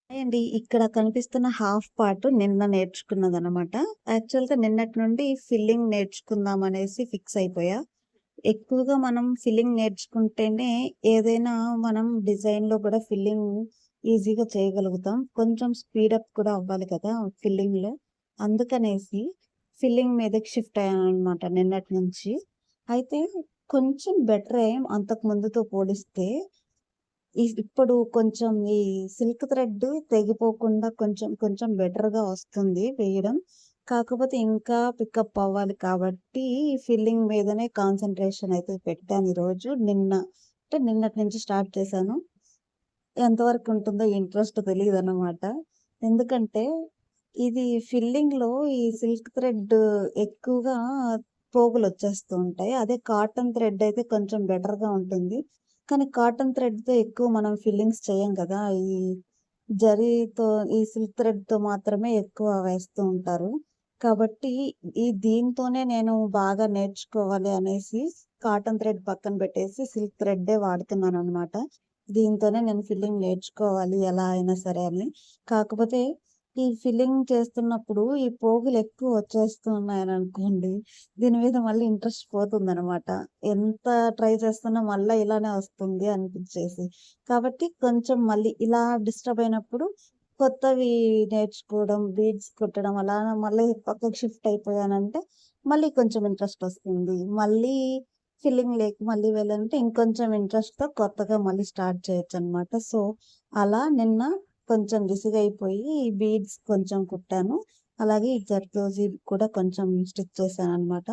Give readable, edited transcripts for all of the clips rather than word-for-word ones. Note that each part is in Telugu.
హాయ్ అండి. ఇక్కడ కనిపిస్తున్న హాఫ్ పార్ట్ నిన్న నేర్చుకున్నదనమాట. యాక్చువల్‌గా నిన్నటి నుండి ఫిల్లింగ్ నేర్చుకుందాం అనేసి ఫిక్స్ అయిపోయా. ఎక్కువగా మనం ఫిల్లింగ్ నేర్చుకుంటేనే ఏదైనా మనం డిజైన్‌లో కూడా ఫిల్లింగ్ ఈజీగా చేయగలుగుతాం. కొంచెం స్పీడప్ కూడా అవ్వాలి కదా ఫిల్లింగ్‌లో. అందుకనేసి ఫిల్లింగ్ మీదకి షిఫ్ట్ అయ్యాననమాట నిన్నటి నుంచి. అయితే కొంచెం బెటరే అంతకు ముందుతో పోలిస్తే. ఇప్పుడు కొంచెం ఈ సిల్క్ థ్రెడ్ తెగిపోకుండా కొంచెం కొంచెం బెటర్‌గా వస్తుంది వేయడం. కాకపోతే ఇంకా పికప్ అవ్వాలి కాబట్టి ఫిల్లింగ్ మీదనే కాన్సంట్రేషన్ అయితే పెట్టాను ఈరోజు. అంటే నిన్నటి నుంచి స్టార్ట్ చేశాను. ఎంతవరకు ఉంటుందో ఇంట్రెస్ట్ తెలీదనమాట. ఎందుకంటే ఇది ఫిల్లింగ్‌లో ఈ సిల్క్ థ్రెడ్ ఎక్కువగా పోగులొచ్చేస్తూ ఉంటాయి. అదే కాటన్ థ్రెడ్ అయితే కొంచెం బెటర్‌గా ఉంటుంది. కానీ కాటన్ థ్రెడ్‌తో ఎక్కువ మనం ఫిల్లింగ్స్ చేయం కదా! జరీతో ఈ సిల్క్ థ్రెడ్‌తో మాత్రమే ఎక్కువ వేస్తూ ఉంటారు. కాబట్టి దీంతోనే నేను బాగా నేర్చుకోవాలి అనేసి కాటన్ థ్రెడ్ పక్కన పెట్టేసి సిల్క్ థ్రెడ్డే వాడుతున్నాననమాట. దీంతోనే నేను ఫిల్లింగ్ నేర్చుకోవాలి ఎలా అయినా సరే అని. కాకపోతే ఈ ఫిల్లింగ్ చేస్తున్నప్పుడు ఈ పోగులెక్కువ వచ్చేస్తూ ఉన్నాయననుకోండి, దీని మీద మళ్ళీ ఇంట్రెస్ట్ పోతుందనమాట. ఎంత ట్రై చేస్తున్నా మళ్ళా ఇలానే వస్తుంది అనిపిచ్చేసి. కాబట్టి కొంచెం మళ్ళీ ఇలా డిస్టర్బ్ అయినప్పుడు కొత్తవి నేర్చుకోవడం, బీడ్స్ కుట్టడం అలా మళ్ళీ పక్కకి షిఫ్ట్ అయిపోయానంటే మళ్ళీ కొంచెం ఇంట్రెస్ట్ వస్తుంది. మళ్ళీ ఫిల్లింగ్ లేక మళ్ళీ వెళ్ళాలంటే ఇంకొంచెం ఇంట్రెస్ట్‌తో కొత్తగా మళ్ళీ స్టార్ట్ చేయొచ్చనమాట. సో, అలా నిన్న కొంచెం విసుగైపోయి బీడ్స్ కొంచెం కుట్టాను. అలాగే ఈ జర్దోజీ కూడా కొంచెం స్టిచ్ చేశాననమాట.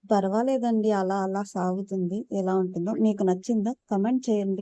పర్వాలేదండి. అలా అలా సాగుతుంది. ఎలా ఉంటుందో మీకు నచ్చిందా? కామెంట్ చేయండి.